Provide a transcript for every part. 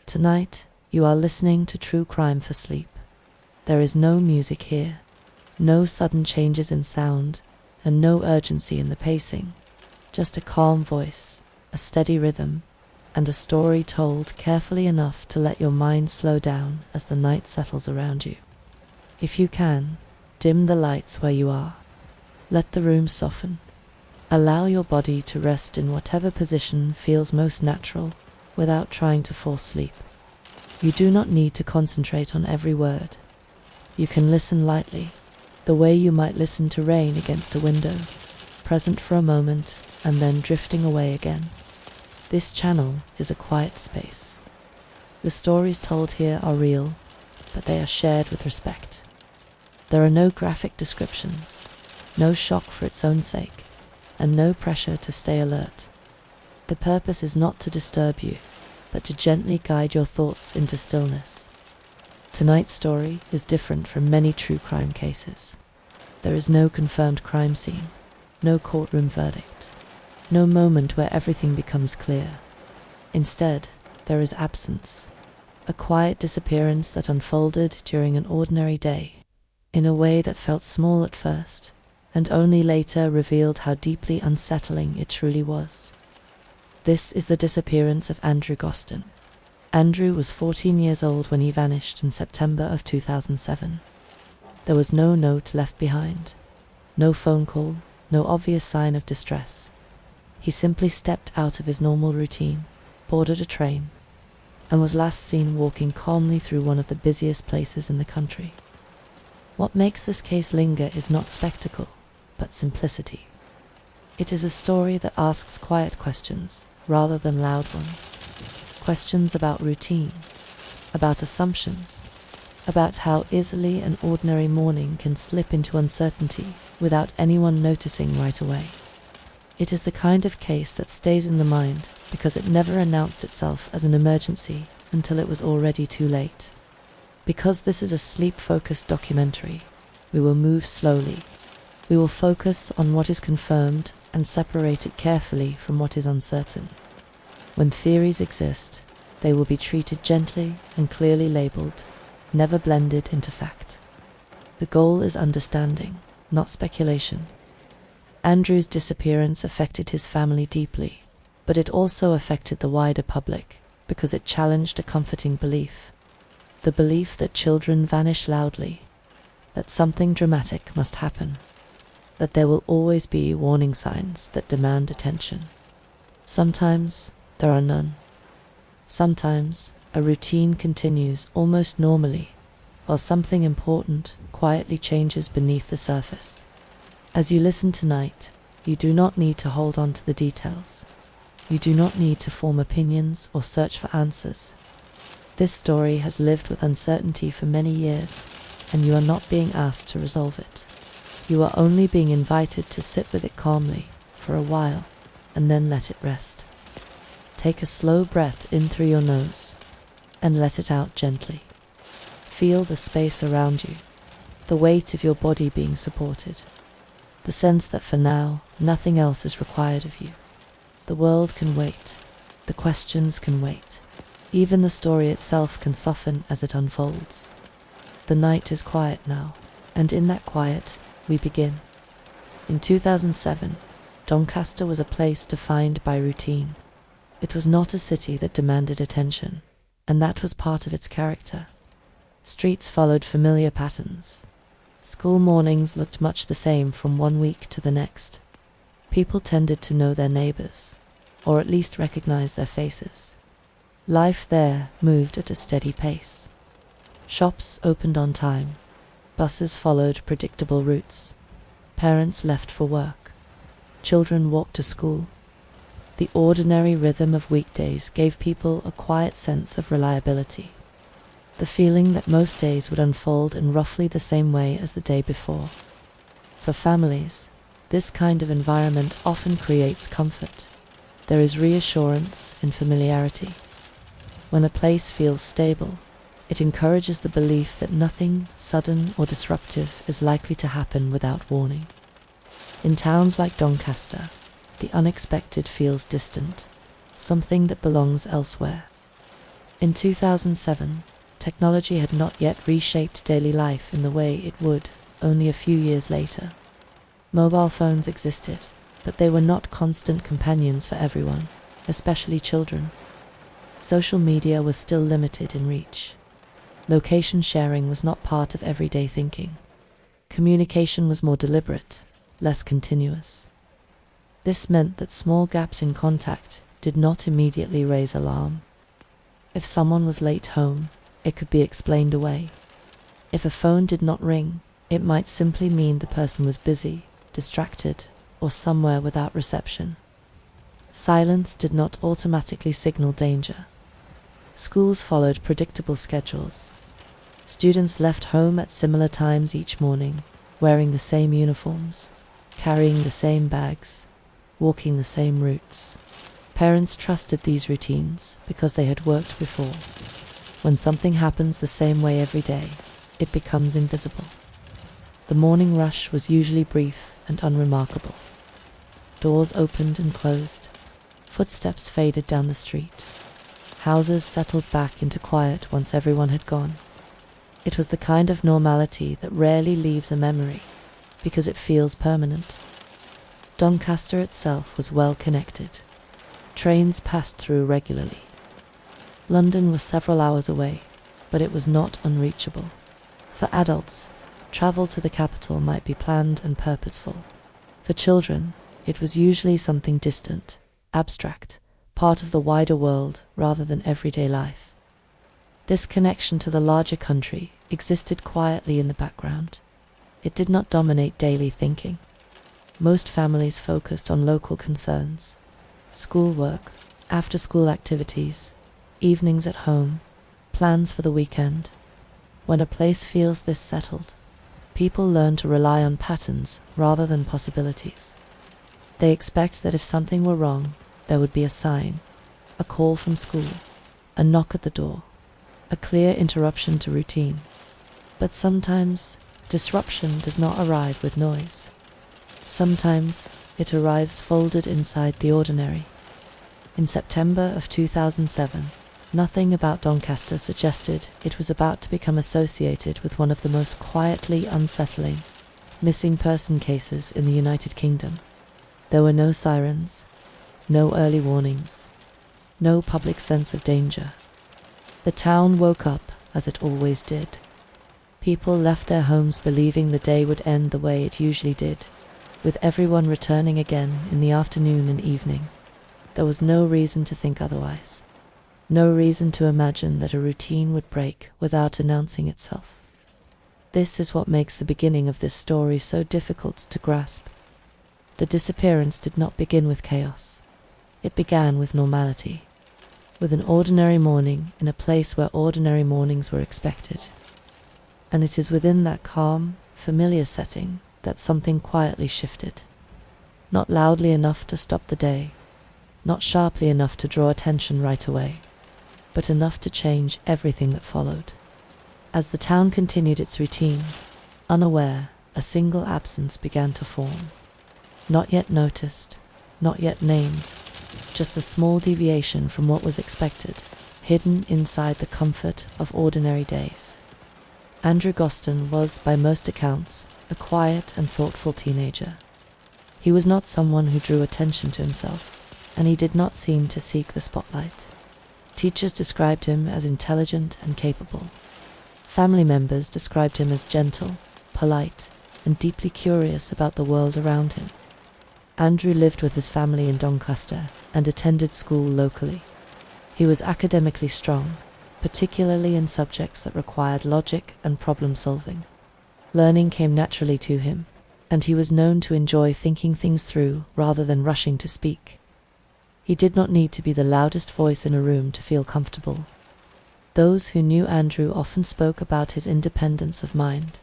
Tonight, you are listening to true crime for sleep. There is no music here, no sudden changes in sound, and no urgency in the pacing. Just a calm voice, a steady rhythm, and a story told carefully enough to let your mind slow down as the night settles around you. If you can, dim the lights where you are. Let the room soften. Allow your body to rest in whatever position feels most natural without trying to force sleep. You do not need to concentrate on every word. You can listen lightly, the way you might listen to rain against a window, present for a moment and then drifting away again. This channel is a quiet space. The stories told here are real, but they are shared with respect. There are no graphic descriptions, no shock for its own sake, and no pressure to stay alert. The purpose is not to disturb you, but to gently guide your thoughts into stillness. Tonight's story is different from many true crime cases. There is no confirmed crime scene, no courtroom verdict, no moment where everything becomes clear. Instead, there is absence, a quiet disappearance that unfolded during an ordinary day, in a way that felt small at first, and only later revealed how deeply unsettling it truly was. This is the disappearance of Andrew Gosden. Andrew was 14 years old when he vanished in September of 2007. There was no note left behind, no phone call, no obvious sign of distress. He simply stepped out of his normal routine, boarded a train, and was last seen walking calmly through one of the busiest places in the country. What makes this case linger is not spectacle, but simplicity. It is a story that asks quiet questions rather than loud ones. Questions about routine, about assumptions, about how easily an ordinary morning can slip into uncertainty without anyone noticing right away. It is the kind of case that stays in the mind because it never announced itself as an emergency until it was already too late. Because this is a sleep-focused documentary, we will move slowly. We will focus on what is confirmed and separate it carefully from what is uncertain. When theories exist, they will be treated gently and clearly labeled, never blended into fact. The goal is understanding, not speculation. Andrew's disappearance affected his family deeply, but it also affected the wider public because it challenged a comforting belief. The belief that children vanish loudly, that something dramatic must happen, that there will always be warning signs that demand attention. Sometimes there are none. Sometimes a routine continues almost normally, while something important quietly changes beneath the surface. As you listen tonight, you do not need to hold on to the details. You do not need to form opinions or search for answers. This story has lived with uncertainty for many years, and you are not being asked to resolve it. You are only being invited to sit with it calmly for a while, and then let it rest. Take a slow breath in through your nose, and let it out gently. Feel the space around you, the weight of your body being supported, the sense that for now, nothing else is required of you. The world can wait, the questions can wait. Even the story itself can soften as it unfolds. The night is quiet now, and in that quiet, we begin. In 2007, Doncaster was a place defined by routine. It was not a city that demanded attention, and that was part of its character. Streets followed familiar patterns. School mornings looked much the same from one week to the next. People tended to know their neighbors, or at least recognize their faces. Life there moved at a steady pace. Shops opened on time. Buses followed predictable routes. Parents left for work. Children walked to school. The ordinary rhythm of weekdays gave people a quiet sense of reliability. The feeling that most days would unfold in roughly the same way as the day before. For families, this kind of environment often creates comfort. There is reassurance in familiarity. When a place feels stable, it encourages the belief that nothing sudden or disruptive is likely to happen without warning. In towns like Doncaster, the unexpected feels distant, something that belongs elsewhere. In 2007, technology had not yet reshaped daily life in the way it would only a few years later. Mobile phones existed, but they were not constant companions for everyone, especially children. Social media was still limited in reach. Location sharing was not part of everyday thinking. Communication was more deliberate, less continuous. This meant that small gaps in contact did not immediately raise alarm. If someone was late home, it could be explained away. If a phone did not ring, it might simply mean the person was busy, distracted, or somewhere without reception. Silence did not automatically signal danger. Schools followed predictable schedules. Students left home at similar times each morning, wearing the same uniforms, carrying the same bags, walking the same routes. Parents trusted these routines because they had worked before. When something happens the same way every day, it becomes invisible. The morning rush was usually brief and unremarkable. Doors opened and closed. Footsteps faded down the street. Houses settled back into quiet once everyone had gone. It was the kind of normality that rarely leaves a memory, because it feels permanent. Doncaster itself was well connected. Trains passed through regularly. London was several hours away, but it was not unreachable. For adults, travel to the capital might be planned and purposeful. For children, it was usually something distant, abstract, part of the wider world rather than everyday life. This connection to the larger country existed quietly in the background. It did not dominate daily thinking. Most families focused on local concerns, schoolwork, after-school activities, evenings at home, plans for the weekend. When a place feels this settled, people learn to rely on patterns rather than possibilities. They expect that if something were wrong, there would be a sign, a call from school, a knock at the door, a clear interruption to routine. But sometimes, disruption does not arrive with noise. Sometimes, it arrives folded inside the ordinary. In September of 2007, nothing about Doncaster suggested it was about to become associated with one of the most quietly unsettling missing person cases in the United Kingdom. There were no sirens, no early warnings, no public sense of danger. The town woke up as it always did. People left their homes believing the day would end the way it usually did, with everyone returning again in the afternoon and evening. There was no reason to think otherwise. No reason to imagine that a routine would break without announcing itself. This is what makes the beginning of this story so difficult to grasp. The disappearance did not begin with chaos. It began with normality, with an ordinary morning in a place where ordinary mornings were expected. And it is within that calm, familiar setting that something quietly shifted. Not loudly enough to stop the day, not sharply enough to draw attention right away, but enough to change everything that followed. As the town continued its routine, unaware, a single absence began to form. Not yet noticed, not yet named, just a small deviation from what was expected, hidden inside the comfort of ordinary days. Andrew Gosden was, by most accounts, a quiet and thoughtful teenager. He was not someone who drew attention to himself, and he did not seem to seek the spotlight. Teachers described him as intelligent and capable. Family members described him as gentle, polite, and deeply curious about the world around him. Andrew lived with his family in Doncaster and attended school locally. He was academically strong, particularly in subjects that required logic and problem-solving. Learning came naturally to him, and he was known to enjoy thinking things through rather than rushing to speak. He did not need to be the loudest voice in a room to feel comfortable. Those who knew Andrew often spoke about his independence of mind.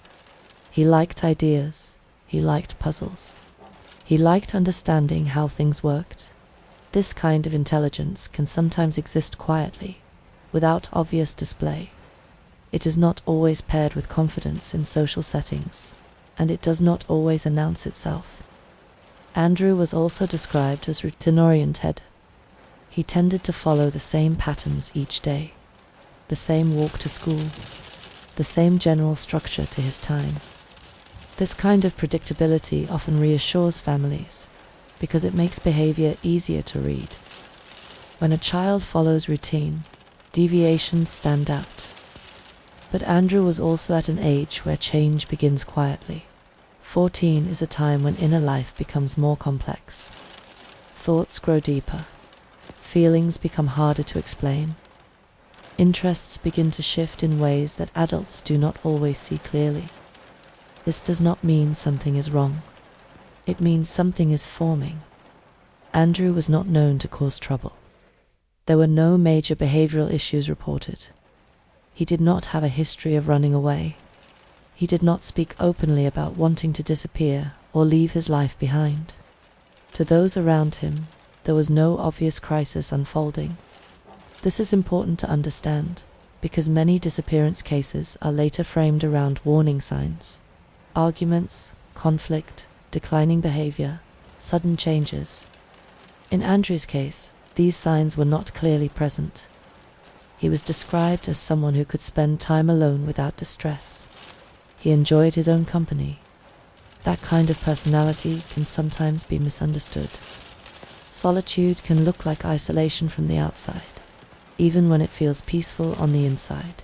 He liked ideas, he liked puzzles. He liked understanding how things worked. This kind of intelligence can sometimes exist quietly, without obvious display. It is not always paired with confidence in social settings, and it does not always announce itself. Andrew was also described as routine-oriented. He tended to follow the same patterns each day. the same walk to school, the same general structure to his time. This kind of predictability often reassures families because it makes behavior easier to read. When a child follows routine, deviations stand out. But Andrew was also at an age where change begins quietly. 14 is a time when inner life becomes more complex. Thoughts grow deeper. Feelings become harder to explain. Interests begin to shift in ways that adults do not always see clearly. This does not mean something is wrong. It means something is forming. Andrew was not known to cause trouble. There were no major behavioral issues reported. He did not have a history of running away. He did not speak openly about wanting to disappear or leave his life behind. To those around him, there was no obvious crisis unfolding. This is important to understand, because many disappearance cases are later framed around warning signs. Arguments, conflict, declining behavior, sudden changes. In Andrew's case, these signs were not clearly present. He was described as someone who could spend time alone without distress. He enjoyed his own company. That kind of personality can sometimes be misunderstood. Solitude can look like isolation from the outside, even when it feels peaceful on the inside.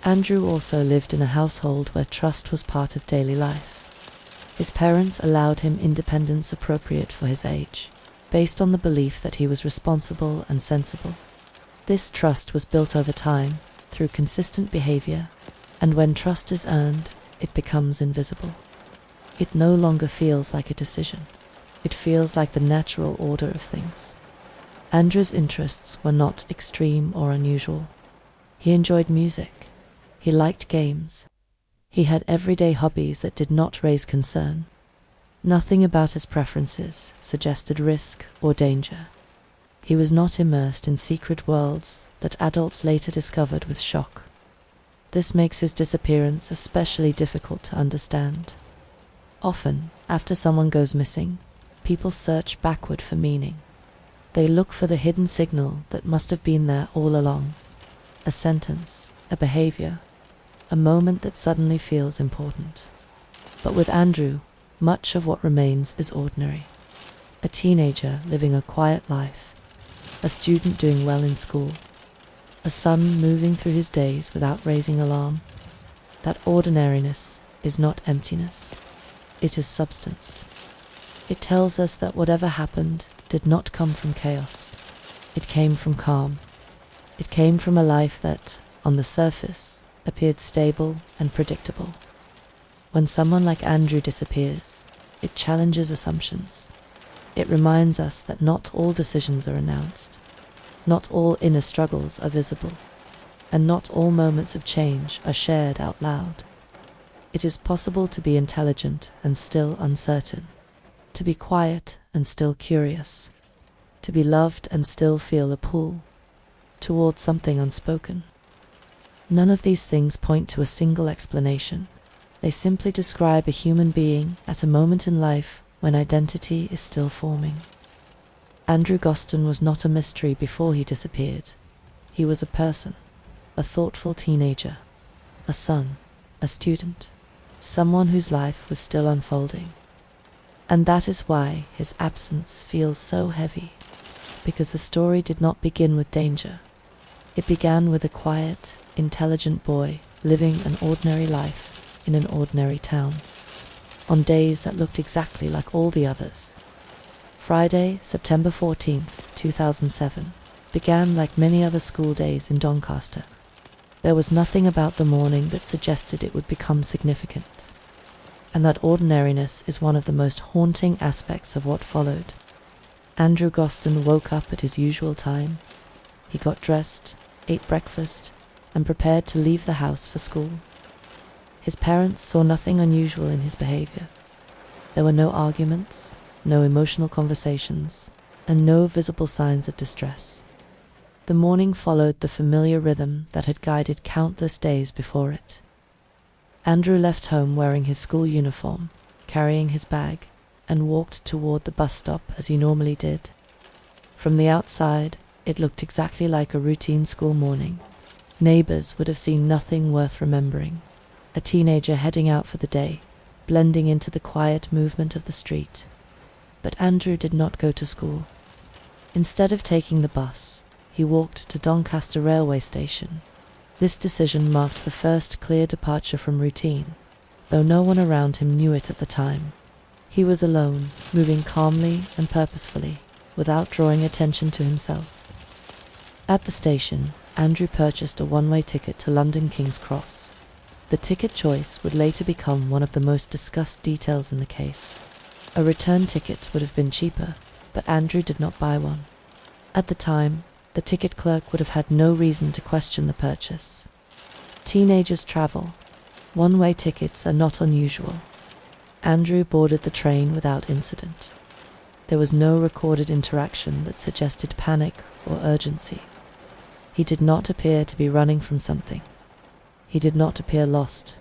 Andrew also lived in a household where trust was part of daily life. His parents allowed him independence appropriate for his age, based on the belief that he was responsible and sensible. This trust was built over time, through consistent behavior, and when trust is earned, it becomes invisible. It no longer feels like a decision. It feels like the natural order of things. Andrew's interests were not extreme or unusual. He enjoyed music. He liked games. He had everyday hobbies that did not raise concern. Nothing about his preferences suggested risk or danger. He was not immersed in secret worlds that adults later discovered with shock. This makes his disappearance especially difficult to understand. Often, after someone goes missing, people search backward for meaning. They look for the hidden signal that must have been there all along. A sentence, a behavior, a moment that suddenly feels important. But with Andrew, much of what remains is ordinary. A teenager living a quiet life, a student doing well in school, a son moving through his days without raising alarm. That ordinariness is not emptiness. It is substance. It tells us that whatever happened did not come from chaos. It came from calm. It came from a life that, on the surface, appeared stable and predictable. When someone like Andrew disappears, it challenges assumptions. It reminds us that not all decisions are announced. Not all inner struggles are visible, and not all moments of change are shared out loud. It is possible to be intelligent and still uncertain, to be quiet and still curious, to be loved and still feel a pull toward something unspoken. None of these things point to a single explanation. They simply describe a human being at a moment in life when identity is still forming. Andrew Gosden was not a mystery before he disappeared. He was a person, a thoughtful teenager, a son, a student, someone whose life was still unfolding. And that is why his absence feels so heavy, because the story did not begin with danger. It began with a quiet, intelligent boy living an ordinary life in an ordinary town, on days that looked exactly like all the others. Friday, September 14th, 2007, began like many other school days in Doncaster. There was nothing about the morning that suggested it would become significant. And that ordinariness is one of the most haunting aspects of what followed. Andrew Gosden woke up at his usual time. He got dressed, ate breakfast, and prepared to leave the house for school. His parents saw nothing unusual in his behavior. There were no arguments, no emotional conversations, and no visible signs of distress. The morning followed the familiar rhythm that had guided countless days before it. Andrew left home wearing his school uniform, carrying his bag, and walked toward the bus stop as he normally did. From the outside, it looked exactly like a routine school morning. Neighbors would have seen nothing worth remembering. A teenager heading out for the day, blending into the quiet movement of the street. But Andrew did not go to school. Instead of taking the bus, he walked to Doncaster railway station. This decision marked the first clear departure from routine, though no one around him knew it at the time. He was alone, moving calmly and purposefully, without drawing attention to himself. At the station, Andrew purchased a one-way ticket to London King's Cross. The ticket choice would later become one of the most discussed details in the case. A return ticket would have been cheaper, but Andrew did not buy one. At the time, the ticket clerk would have had no reason to question the purchase. Teenagers travel. One-way tickets are not unusual. Andrew boarded the train without incident. There was no recorded interaction that suggested panic or urgency. He did not appear to be running from something. He did not appear lost.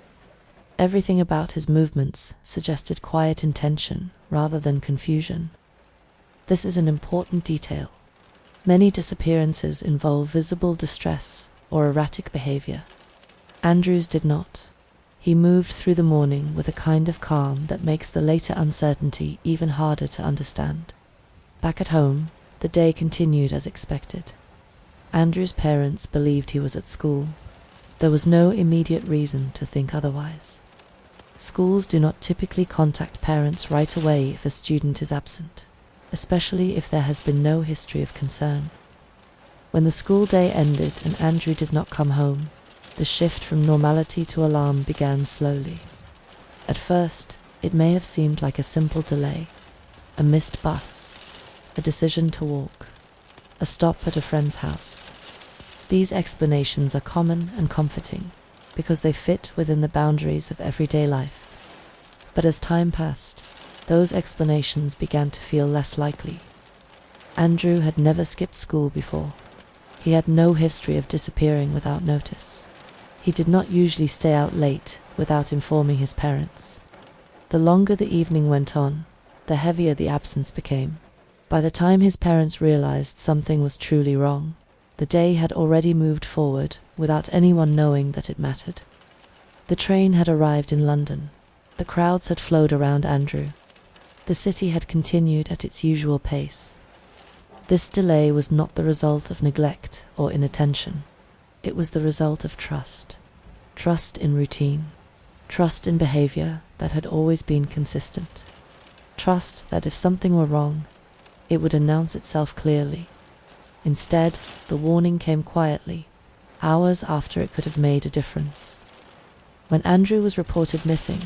Everything about his movements suggested quiet intention rather than confusion. This is an important detail. Many disappearances involve visible distress or erratic behavior. Andrew's did not. He moved through the morning with a kind of calm that makes the later uncertainty even harder to understand. Back at home, the day continued as expected. Andrew's parents believed he was at school. There was no immediate reason to think otherwise. Schools do not typically contact parents right away if a student is absent, especially if there has been no history of concern. When the school day ended and Andrew did not come home, the shift from normality to alarm began slowly. At first, it may have seemed like a simple delay, a missed bus, a decision to walk, a stop at a friend's house. These explanations are common and comforting because they fit within the boundaries of everyday life. But as time passed, those explanations began to feel less likely. Andrew had never skipped school before. He had no history of disappearing without notice. He did not usually stay out late without informing his parents. The longer the evening went on, the heavier the absence became. By the time his parents realized something was truly wrong, the day had already moved forward without anyone knowing that it mattered. The train had arrived in London. The crowds had flowed around Andrew. The city had continued at its usual pace. This delay was not the result of neglect or inattention. It was the result of trust. Trust in routine. Trust in behavior that had always been consistent. Trust that if something were wrong, it would announce itself clearly. Instead, the warning came quietly, hours after it could have made a difference. When Andrew was reported missing,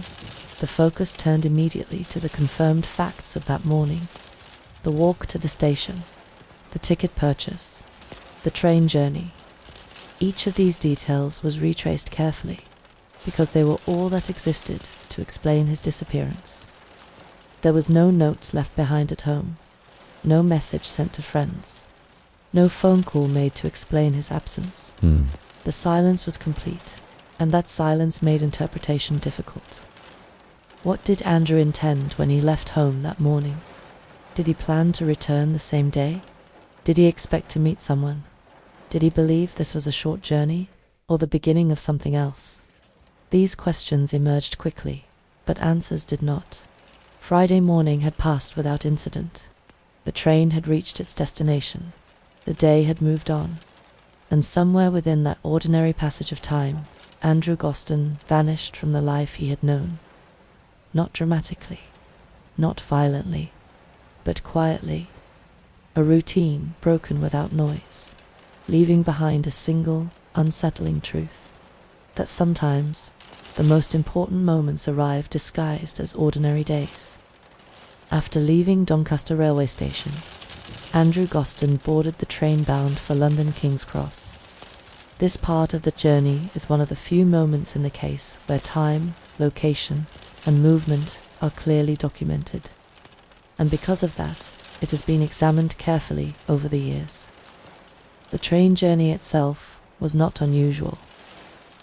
the focus turned immediately to the confirmed facts of that morning. The walk to the station, the ticket purchase, the train journey. Each of these details was retraced carefully, because they were all that existed to explain his disappearance. There was no note left behind at home, no message sent to friends, no phone call made to explain his absence. The silence was complete, and that silence made interpretation difficult. What did Andrew intend when he left home that morning? Did he plan to return the same day? Did he expect to meet someone? Did he believe this was a short journey, or the beginning of something else? These questions emerged quickly, but answers did not. Friday morning had passed without incident. The train had reached its destination. The day had moved on. And somewhere within that ordinary passage of time, Andrew Gosden vanished from the life he had known. Not dramatically, not violently, but quietly. A routine broken without noise, leaving behind a single, unsettling truth, that sometimes the most important moments arrive disguised as ordinary days. After leaving Doncaster railway station, Andrew Gosden boarded the train bound for London King's Cross. This part of the journey is one of the few moments in the case where time, location, and movement are clearly documented. And because of that, it has been examined carefully over the years. The train journey itself was not unusual.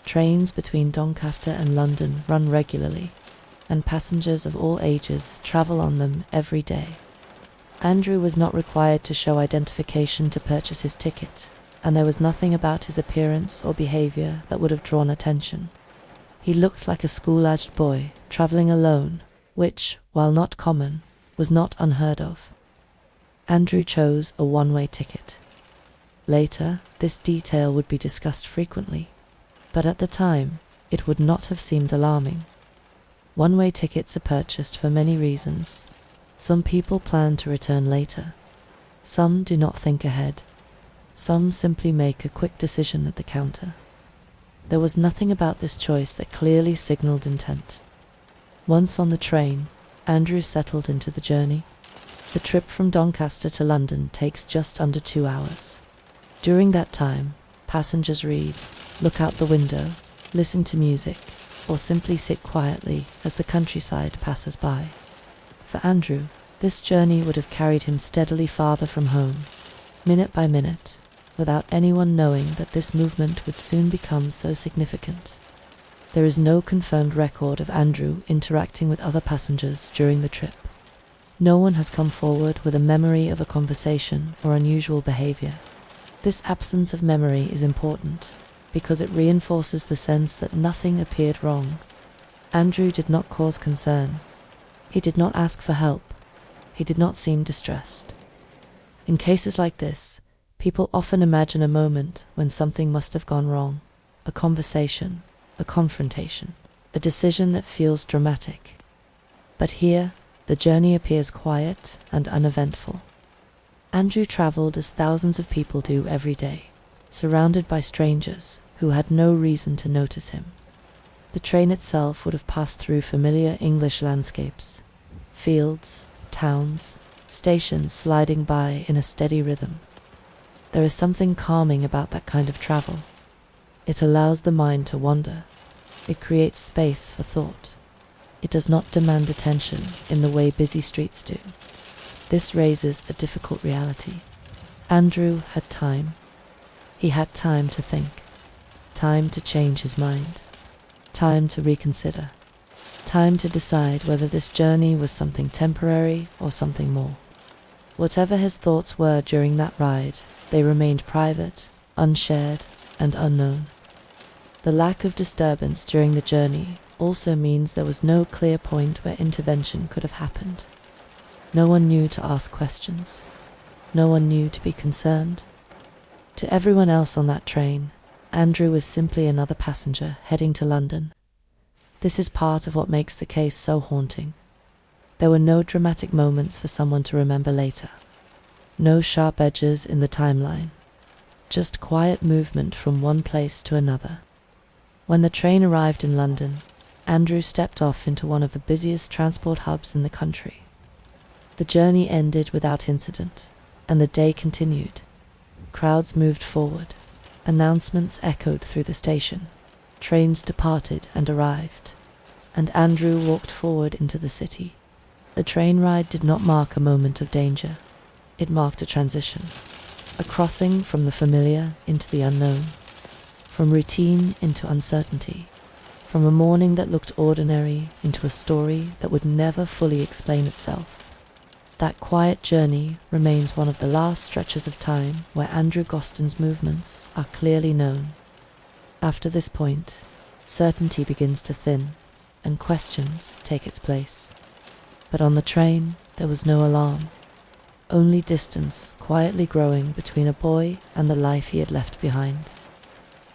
Trains between Doncaster and London run regularly, and passengers of all ages travel on them every day. Andrew was not required to show identification to purchase his ticket. and there was nothing about his appearance or behavior that would have drawn attention. He looked like a school-aged boy, traveling alone, which, while not common, was not unheard of. Andrew chose a one-way ticket. Later, this detail would be discussed frequently, but at the time, it would not have seemed alarming. One-way tickets are purchased for many reasons. Some people plan to return later. Some do not think ahead. Some simply make a quick decision at the counter. There was nothing about this choice that clearly signaled intent. Once on the train, Andrew settled into the journey. The trip from Doncaster to London takes just under 2 hours. During that time, passengers read, look out the window, listen to music, or simply sit quietly as the countryside passes by. For Andrew, this journey would have carried him steadily farther from home, minute by minute, without anyone knowing that this movement would soon become so significant. There is no confirmed record of Andrew interacting with other passengers during the trip. No one has come forward with a memory of a conversation or unusual behavior. This absence of memory is important because it reinforces the sense that nothing appeared wrong. Andrew did not cause concern. He did not ask for help. He did not seem distressed. In cases like this, people often imagine a moment when something must have gone wrong, a conversation, a confrontation, a decision that feels dramatic. But here, the journey appears quiet and uneventful. Andrew traveled as thousands of people do every day, surrounded by strangers who had no reason to notice him. The train itself would have passed through familiar English landscapes, fields, towns, stations sliding by in a steady rhythm. There is something calming about that kind of travel. It allows the mind to wander. It creates space for thought. It does not demand attention in the way busy streets do. This raises a difficult reality. Andrew had time. He had time to think, time to change his mind, time to reconsider, time to decide whether this journey was something temporary or something more. Whatever his thoughts were during that ride, they remained private, unshared, and unknown. The lack of disturbance during the journey also means there was no clear point where intervention could have happened. No one knew to ask questions. No one knew to be concerned. To everyone else on that train, Andrew was simply another passenger heading to London. This is part of what makes the case so haunting. There were no dramatic moments for someone to remember later. No sharp edges in the timeline. Just quiet movement from one place to another. When the train arrived in London, Andrew stepped off into one of the busiest transport hubs in the country. The journey ended without incident, and the day continued. Crowds moved forward. Announcements echoed through the station. Trains departed and arrived, and Andrew walked forward into the city. The train ride did not mark a moment of danger. It marked a transition, a crossing from the familiar into the unknown, from routine into uncertainty, from a morning that looked ordinary into a story that would never fully explain itself. That quiet journey remains one of the last stretches of time where Andrew Gosden's movements are clearly known. After this point, certainty begins to thin, and questions take its place. But on the train, there was no alarm. Only distance quietly growing between a boy and the life he had left behind.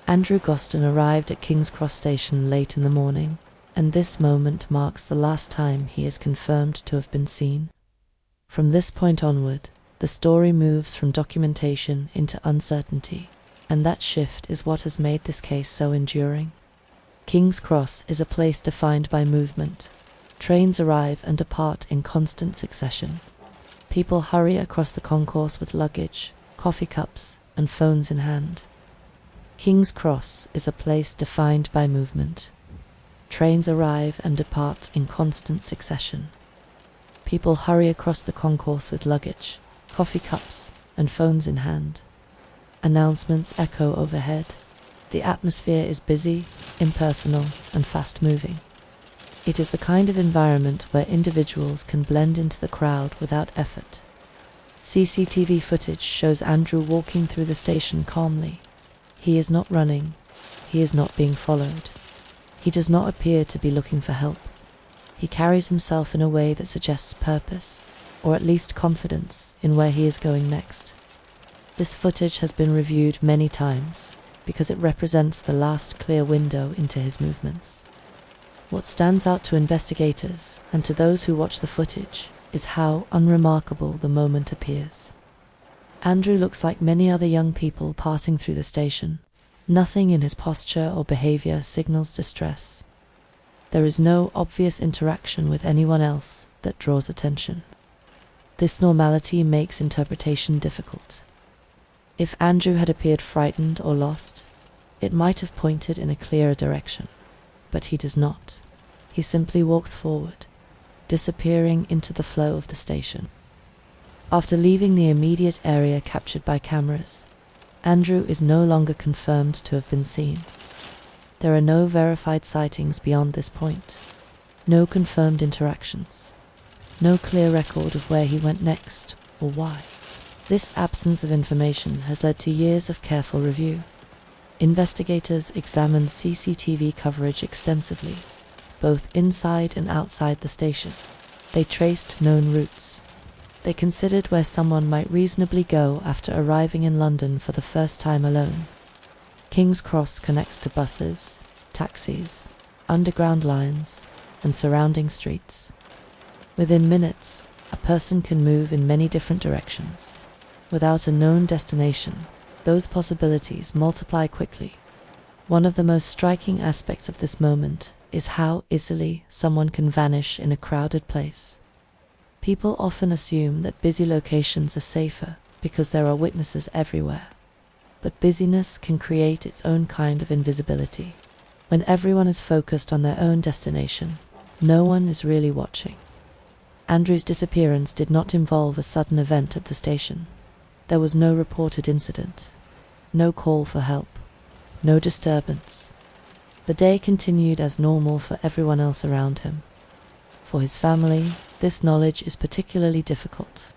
Andrew Gosden arrived at King's Cross Station late in the morning, and this moment marks the last time he is confirmed to have been seen. From this point onward, the story moves from documentation into uncertainty, and that shift is what has made this case so enduring. King's Cross is a place defined by movement. Trains arrive and depart in constant succession. People hurry across the concourse with luggage, coffee cups, and phones in hand. King's Cross is a place defined by movement. Trains arrive and depart in constant succession. People hurry across the concourse with luggage, coffee cups, and phones in hand. Announcements echo overhead. The atmosphere is busy, impersonal, and fast-moving. It is the kind of environment where individuals can blend into the crowd without effort. CCTV footage shows Andrew walking through the station calmly. He is not running. He is not being followed. He does not appear to be looking for help. He carries himself in a way that suggests purpose, or at least confidence in where he is going next. This footage has been reviewed many times because it represents the last clear window into his movements. What stands out to investigators and to those who watch the footage is how unremarkable the moment appears. Andrew looks like many other young people passing through the station. Nothing in his posture or behavior signals distress. There is no obvious interaction with anyone else that draws attention. This normality makes interpretation difficult. If Andrew had appeared frightened or lost, it might have pointed in a clearer direction. But he does not. He simply walks forward, disappearing into the flow of the station. After leaving the immediate area captured by cameras, Andrew is no longer confirmed to have been seen. There are no verified sightings beyond this point, no confirmed interactions, no clear record of where he went next or why. This absence of information has led to years of careful review. Investigators examined CCTV coverage extensively, both inside and outside the station. They traced known routes. They considered where someone might reasonably go after arriving in London for the first time alone. King's Cross connects to buses, taxis, underground lines, and surrounding streets. Within minutes, a person can move in many different directions. Without a known destination, those possibilities multiply quickly. One of the most striking aspects of this moment is how easily someone can vanish in a crowded place. People often assume that busy locations are safer because there are witnesses everywhere. But busyness can create its own kind of invisibility. When everyone is focused on their own destination, no one is really watching. Andrew's disappearance did not involve a sudden event at the station. There was no reported incident, no call for help, no disturbance. The day continued as normal for everyone else around him. For his family, this knowledge is particularly difficult.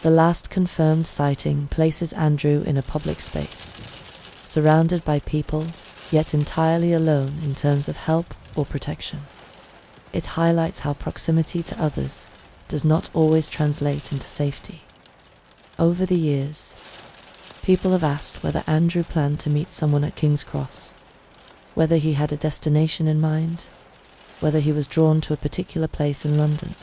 The last confirmed sighting places Andrew in a public space, surrounded by people, yet entirely alone in terms of help or protection. It highlights how proximity to others does not always translate into safety. Over the years, people have asked whether Andrew planned to meet someone at King's Cross, whether he had a destination in mind, whether he was drawn to a particular place in London.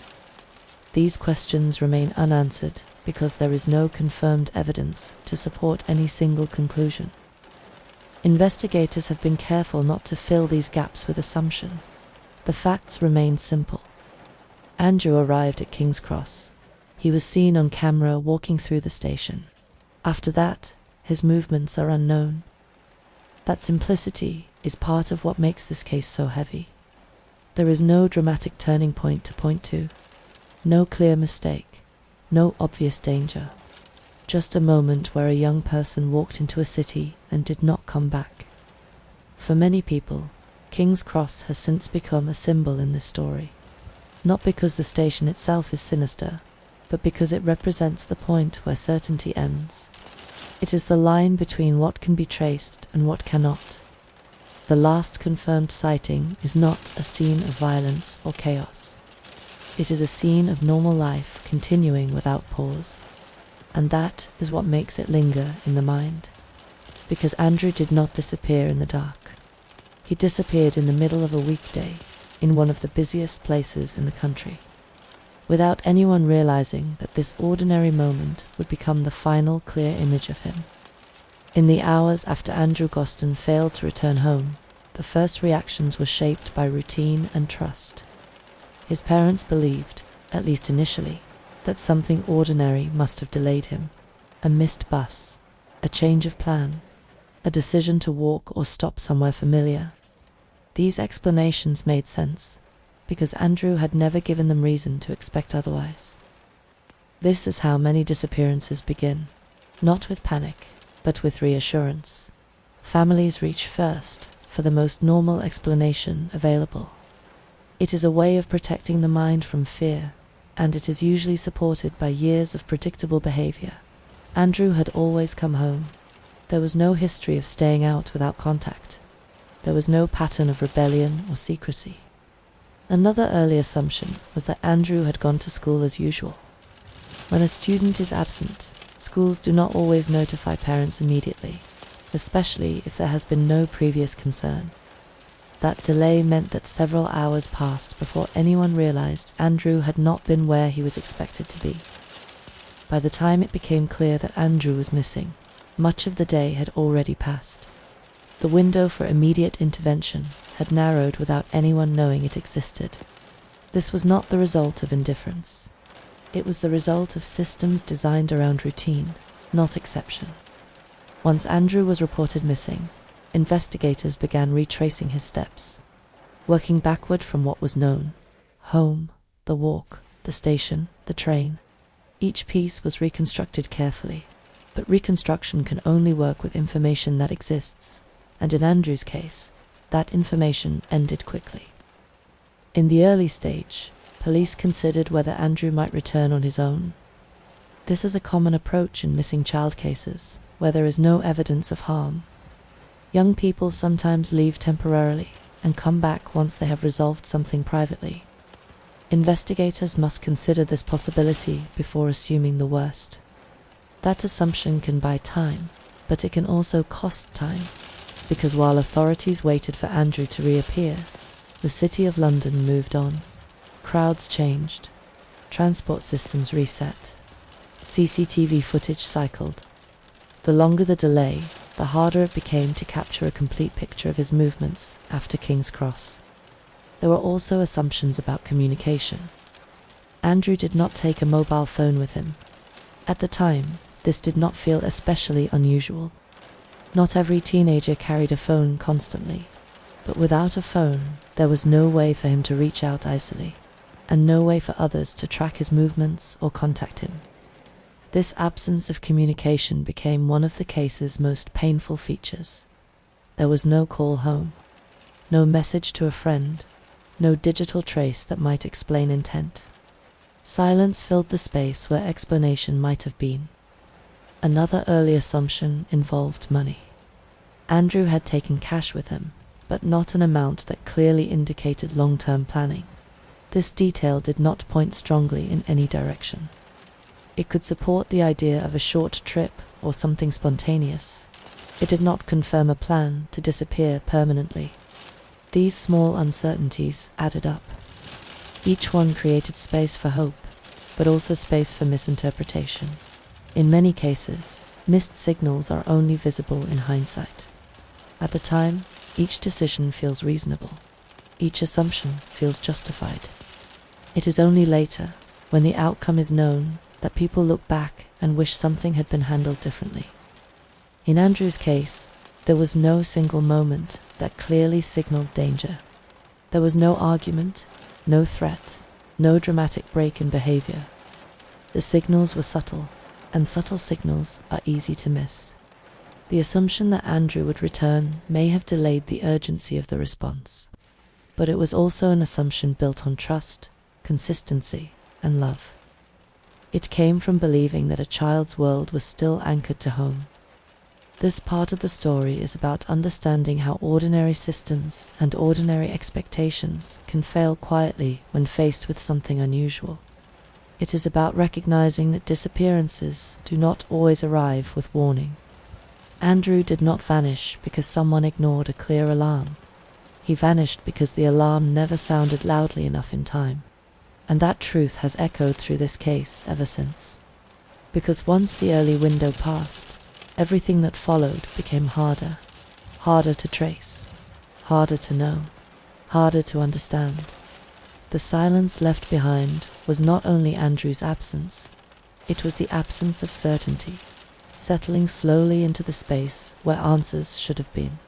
These questions remain unanswered because there is no confirmed evidence to support any single conclusion. Investigators have been careful not to fill these gaps with assumption. The facts remain simple. Andrew arrived at King's Cross. He was seen on camera walking through the station. After that, his movements are unknown. That simplicity is part of what makes this case so heavy. There is no dramatic turning point to point to, no clear mistake, no obvious danger. Just a moment where a young person walked into a city and did not come back. For many people, King's Cross has since become a symbol in this story. Not because the station itself is sinister, but because it represents the point where certainty ends. It is the line between what can be traced and what cannot. The last confirmed sighting is not a scene of violence or chaos. It is a scene of normal life continuing without pause. And that is what makes it linger in the mind. Because Andrew did not disappear in the dark. He disappeared in the middle of a weekday, in one of the busiest places in the country, without anyone realizing that this ordinary moment would become the final clear image of him. In the hours after Andrew Gosden failed to return home, the first reactions were shaped by routine and trust. His parents believed, at least initially, that something ordinary must have delayed him. A missed bus, a change of plan, a decision to walk or stop somewhere familiar. These explanations made sense, because Andrew had never given them reason to expect otherwise. This is how many disappearances begin, not with panic, but with reassurance. Families reach first for the most normal explanation available. It is a way of protecting the mind from fear, and it is usually supported by years of predictable behavior. Andrew had always come home. There was no history of staying out without contact. There was no pattern of rebellion or secrecy. Another early assumption was that Andrew had gone to school as usual. When a student is absent, schools do not always notify parents immediately, especially if there has been no previous concern. That delay meant that several hours passed before anyone realized Andrew had not been where he was expected to be. By the time it became clear that Andrew was missing, much of the day had already passed. The window for immediate intervention had narrowed without anyone knowing it existed. This was not the result of indifference. It was the result of systems designed around routine, not exception. Once Andrew was reported missing, investigators began retracing his steps, working backward from what was known: home, the walk, the station, the train. Each piece was reconstructed carefully, but reconstruction can only work with information that exists, and in Andrew's case, that information ended quickly. In the early stage, police considered whether Andrew might return on his own. This is a common approach in missing child cases, where there is no evidence of harm. Young people sometimes leave temporarily and come back once they have resolved something privately. Investigators must consider this possibility before assuming the worst. That assumption can buy time, but it can also cost time, because while authorities waited for Andrew to reappear, the City of London moved on. Crowds changed, transport systems reset, CCTV footage cycled. The longer the delay, the harder it became to capture a complete picture of his movements after King's Cross. There were also assumptions about communication. Andrew did not take a mobile phone with him. At the time, this did not feel especially unusual. Not every teenager carried a phone constantly, but without a phone, there was no way for him to reach out easily, and no way for others to track his movements or contact him. This absence of communication became one of the case's most painful features. There was no call home, no message to a friend, no digital trace that might explain intent. Silence filled the space where explanation might have been. Another early assumption involved money. Andrew had taken cash with him, but not an amount that clearly indicated long-term planning. This detail did not point strongly in any direction. It could support the idea of a short trip or something spontaneous. It did not confirm a plan to disappear permanently. These small uncertainties added up. Each one created space for hope, but also space for misinterpretation. In many cases, missed signals are only visible in hindsight. At the time, each decision feels reasonable. Each assumption feels justified. It is only later, when the outcome is known, that people look back and wish something had been handled differently. In Andrew's case, there was no single moment that clearly signaled danger. There was no argument, no threat, no dramatic break in behavior. The signals were subtle, and subtle signals are easy to miss. The assumption that Andrew would return may have delayed the urgency of the response, but it was also an assumption built on trust, consistency, and love. It came from believing that a child's world was still anchored to home. This part of the story is about understanding how ordinary systems and ordinary expectations can fail quietly when faced with something unusual. It is about recognizing that disappearances do not always arrive with warning. Andrew did not vanish because someone ignored a clear alarm. He vanished because the alarm never sounded loudly enough in time. And that truth has echoed through this case ever since. Because once the early window passed, everything that followed became harder. Harder to trace, harder to know, harder to understand. The silence left behind was not only Andrew's absence, it was the absence of certainty, settling slowly into the space where answers should have been.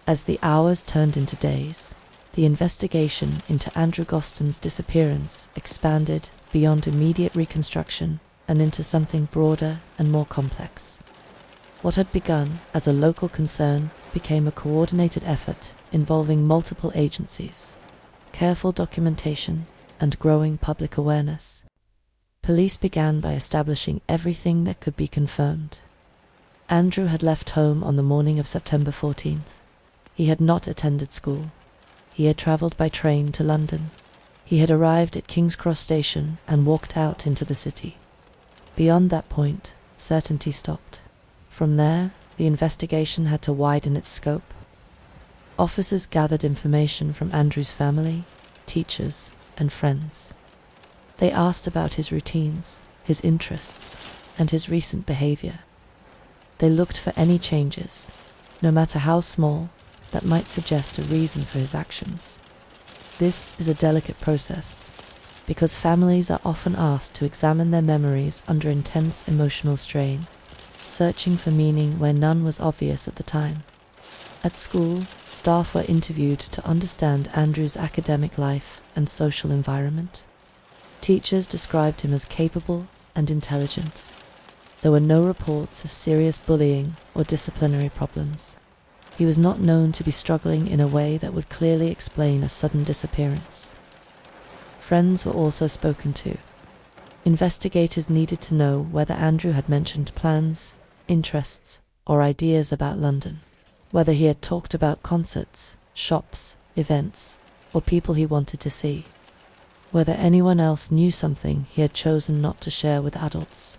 As the hours turned into days, the investigation into Andrew Gosden's disappearance expanded beyond immediate reconstruction and into something broader and more complex. What had begun as a local concern became a coordinated effort involving multiple agencies, careful documentation, and growing public awareness. Police began by establishing everything that could be confirmed. Andrew had left home on the morning of September 14th. He had not attended school. He had travelled by train to London. He had arrived at King's Cross Station and walked out into the city. Beyond that point, certainty stopped. From there, the investigation had to widen its scope. Officers gathered information from Andrew's family, teachers, and friends. They asked about his routines, his interests, and his recent behavior. They looked for any changes, no matter how small, that might suggest a reason for his actions. This is a delicate process, because families are often asked to examine their memories under intense emotional strain, searching for meaning where none was obvious at the time. At school, staff were interviewed to understand Andrew's academic life and social environment. Teachers described him as capable and intelligent. There were no reports of serious bullying or disciplinary problems. He was not known to be struggling in a way that would clearly explain a sudden disappearance. Friends were also spoken to. Investigators needed to know whether Andrew had mentioned plans, interests, or ideas about London, whether he had talked about concerts, shops, events, or people he wanted to see, whether anyone else knew something he had chosen not to share with adults.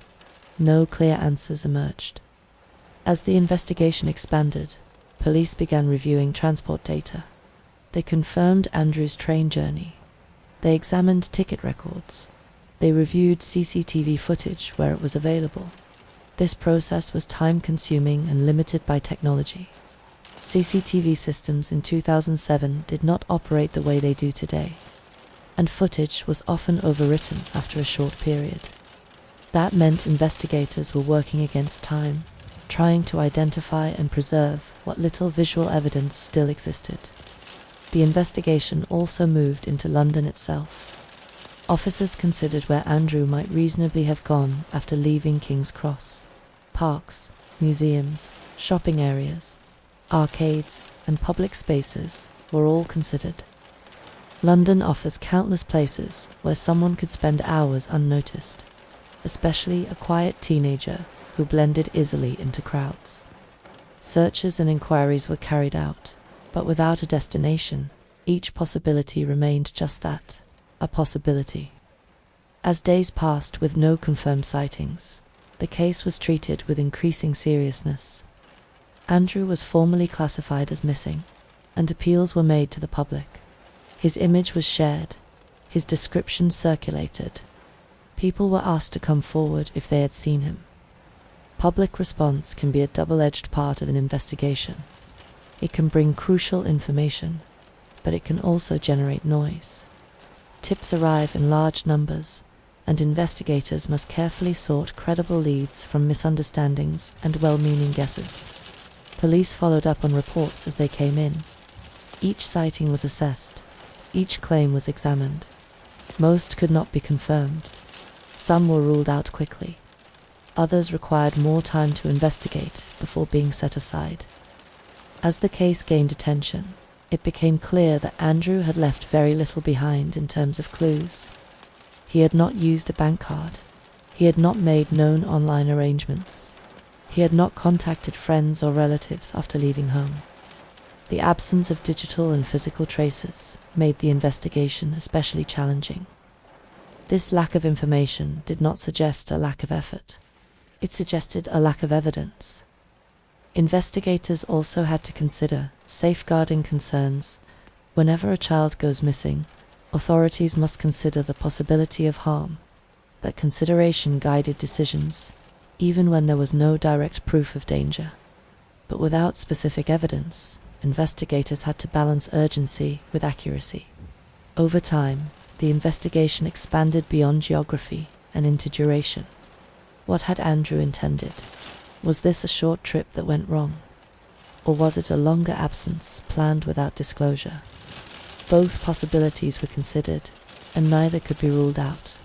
No clear answers emerged. As the investigation expanded, police began reviewing transport data. They confirmed Andrew's train journey. They examined ticket records. They reviewed CCTV footage where it was available. This process was time-consuming and limited by technology. CCTV systems in 2007 did not operate the way they do today, and footage was often overwritten after a short period. That meant investigators were working against time, trying to identify and preserve what little visual evidence still existed. The investigation also moved into London itself. Officers considered where Andrew might reasonably have gone after leaving King's Cross. Parks, museums, shopping areas, arcades, and public spaces were all considered. London offers countless places where someone could spend hours unnoticed, especially a quiet teenager who blended easily into crowds. Searches and inquiries were carried out, but without a destination. Each possibility remained just that, a possibility. As days passed with no confirmed sightings, the case was treated with increasing seriousness. Andrew was formally classified as missing, and appeals were made to the public. His image was shared, his description circulated. People were asked to come forward if they had seen him. Public response can be a double-edged part of an investigation. It can bring crucial information, but it can also generate noise. Tips arrive in large numbers, and investigators must carefully sort credible leads from misunderstandings and well-meaning guesses. Police followed up on reports as they came in. Each sighting was assessed. Each claim was examined. Most could not be confirmed. Some were ruled out quickly. Others required more time to investigate before being set aside. As the case gained attention, it became clear that Andrew had left very little behind in terms of clues. He had not used a bank card. He had not made known online arrangements. He had not contacted friends or relatives after leaving home. The absence of digital and physical traces made the investigation especially challenging. This lack of information did not suggest a lack of effort. It suggested a lack of evidence. Investigators also had to consider safeguarding concerns. Whenever a child goes missing, authorities must consider the possibility of harm. That consideration guided decisions, even when there was no direct proof of danger. But without specific evidence, investigators had to balance urgency with accuracy. Over time, the investigation expanded beyond geography and into duration. What had Andrew intended? Was this a short trip that went wrong? Or was it a longer absence planned without disclosure? Both possibilities were considered, and neither could be ruled out.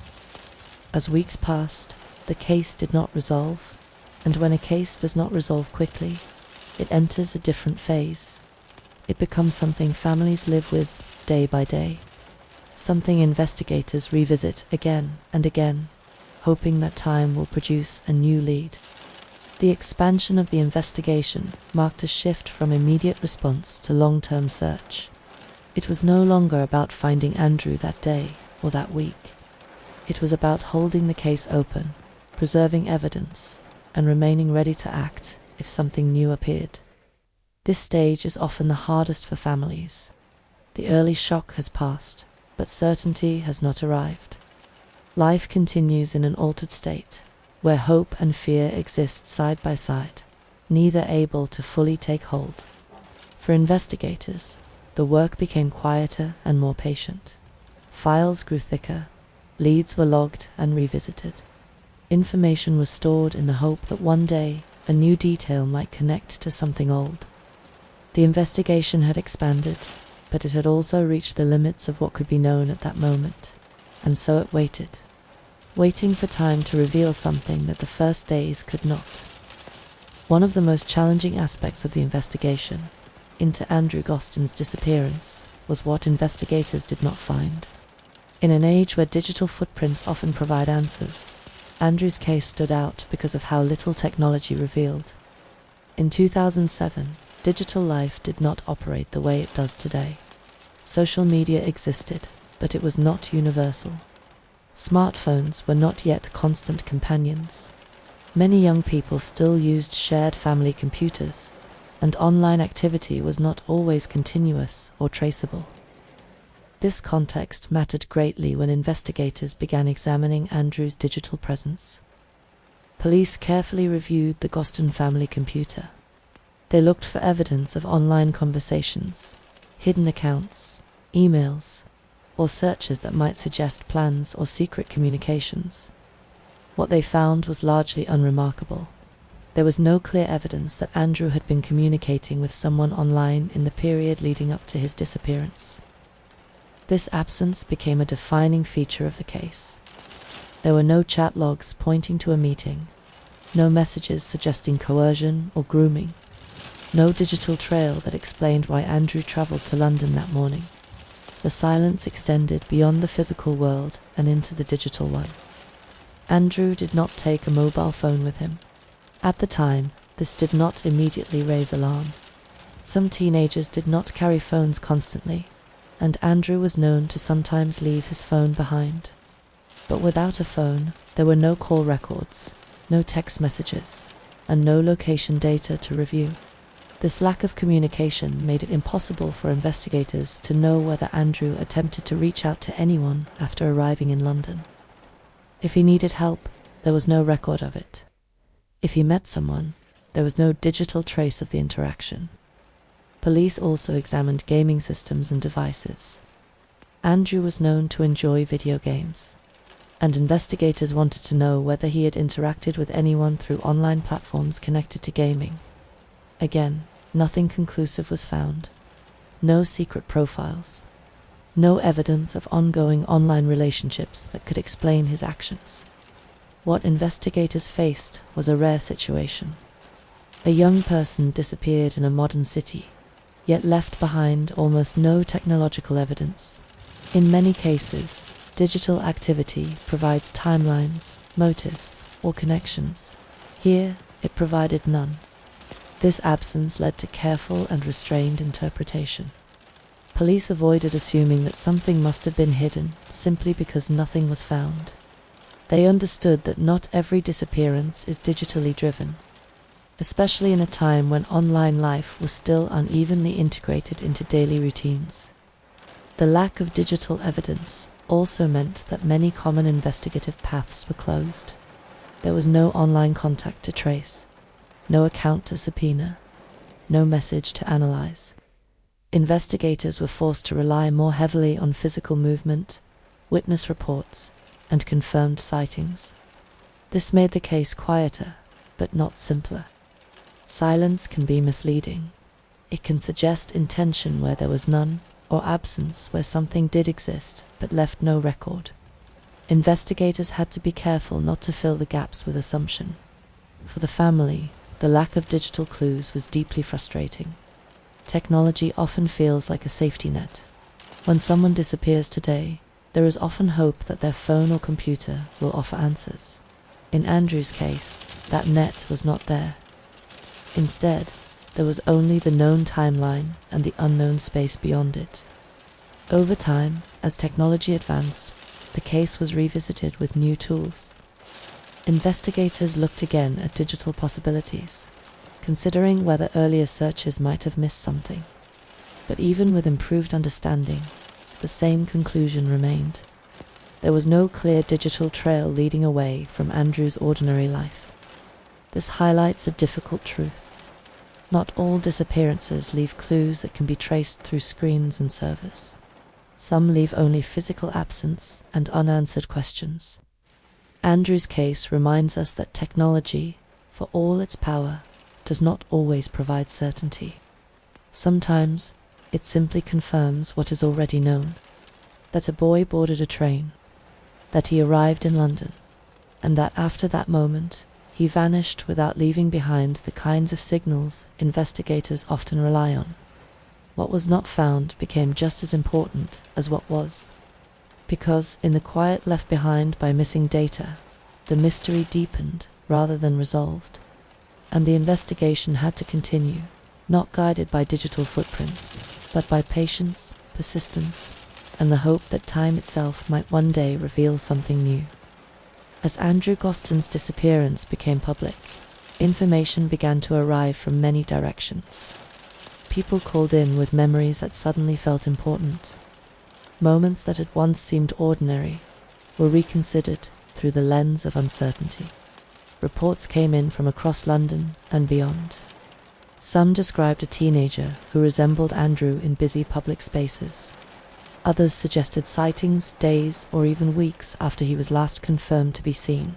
As weeks passed, the case did not resolve, and when a case does not resolve quickly, it enters a different phase. It becomes something families live with day by day, something investigators revisit again and again. hoping that time will produce a new lead. The expansion of the investigation marked a shift from immediate response to long-term search. It was no longer about finding Andrew that day or that week. It was about holding the case open, preserving evidence, and remaining ready to act if something new appeared. This stage is often the hardest for families. The early shock has passed, but certainty has not arrived. Life continues in an altered state, where hope and fear exist side by side, neither able to fully take hold. For investigators, the work became quieter and more patient. Files grew thicker, leads were logged and revisited. Information was stored in the hope that one day a new detail might connect to something old. The investigation had expanded, but it had also reached the limits of what could be known at that moment, and so it waited, waiting for time to reveal something that the first days could not. One of the most challenging aspects of the investigation into Andrew Gosden's disappearance was what investigators did not find. In an age where digital footprints often provide answers, Andrew's case stood out because of how little technology revealed. In 2007, digital life did not operate the way it does today. Social media existed, but it was not universal. Smartphones were not yet constant companions. Many young people still used shared family computers, and online activity was not always continuous or traceable. This context mattered greatly when investigators began examining Andrew's digital presence. Police carefully reviewed the Gosden family computer. They looked for evidence of online conversations, hidden accounts, emails, or searches that might suggest plans or secret communications. What they found was largely unremarkable. There was no clear evidence that Andrew had been communicating with someone online in the period leading up to his disappearance. This absence became a defining feature of the case. There were no chat logs pointing to a meeting, no messages suggesting coercion or grooming, no digital trail that explained why Andrew traveled to London that morning. The silence extended beyond the physical world and into the digital one. Andrew did not take a mobile phone with him. At the time, this did not immediately raise alarm. Some teenagers did not carry phones constantly, and Andrew was known to sometimes leave his phone behind. But without a phone, there were no call records, no text messages, and no location data to review. This lack of communication made it impossible for investigators to know whether Andrew attempted to reach out to anyone after arriving in London. If he needed help, there was no record of it. If he met someone, there was no digital trace of the interaction. Police also examined gaming systems and devices. Andrew was known to enjoy video games, and investigators wanted to know whether he had interacted with anyone through online platforms connected to gaming. Again, nothing conclusive was found. No secret profiles. No evidence of ongoing online relationships that could explain his actions. What investigators faced was a rare situation. A young person disappeared in a modern city, yet left behind almost no technological evidence. In many cases, digital activity provides timelines, motives, or connections. Here, it provided none. This absence led to careful and restrained interpretation. Police avoided assuming that something must have been hidden simply because nothing was found. They understood that not every disappearance is digitally driven, especially in a time when online life was still unevenly integrated into daily routines. The lack of digital evidence also meant that many common investigative paths were closed. There was no online contact to trace, no account to subpoena, no message to analyze. Investigators were forced to rely more heavily on physical movement, witness reports, and confirmed sightings. This made the case quieter, but not simpler. Silence can be misleading. It can suggest intention where there was none, or absence where something did exist but left no record. Investigators had to be careful not to fill the gaps with assumption. For the family, the lack of digital clues was deeply frustrating. Technology often feels like a safety net. When someone disappears today, there is often hope that their phone or computer will offer answers. In Andrew's case, that net was not there. Instead, there was only the known timeline and the unknown space beyond it. Over time, as technology advanced, the case was revisited with new tools. Investigators looked again at digital possibilities, considering whether earlier searches might have missed something. But even with improved understanding, the same conclusion remained. There was no clear digital trail leading away from Andrew's ordinary life. This highlights a difficult truth. Not all disappearances leave clues that can be traced through screens and servers. Some leave only physical absence and unanswered questions. Andrew's case reminds us that technology, for all its power, does not always provide certainty. Sometimes, it simply confirms what is already known: that a boy boarded a train, that he arrived in London, and that after that moment, he vanished without leaving behind the kinds of signals investigators often rely on. What was not found became just as important as what was, because in the quiet left behind by missing data, the mystery deepened rather than resolved, and the investigation had to continue, not guided by digital footprints, but by patience, persistence, and the hope that time itself might one day reveal something new. As Andrew Gosden's disappearance became public, information began to arrive from many directions. People called in with memories that suddenly felt important. Moments that had once seemed ordinary were reconsidered through the lens of uncertainty. Reports came in from across London and beyond. Some described a teenager who resembled Andrew in busy public spaces. Others suggested sightings days or even weeks after he was last confirmed to be seen.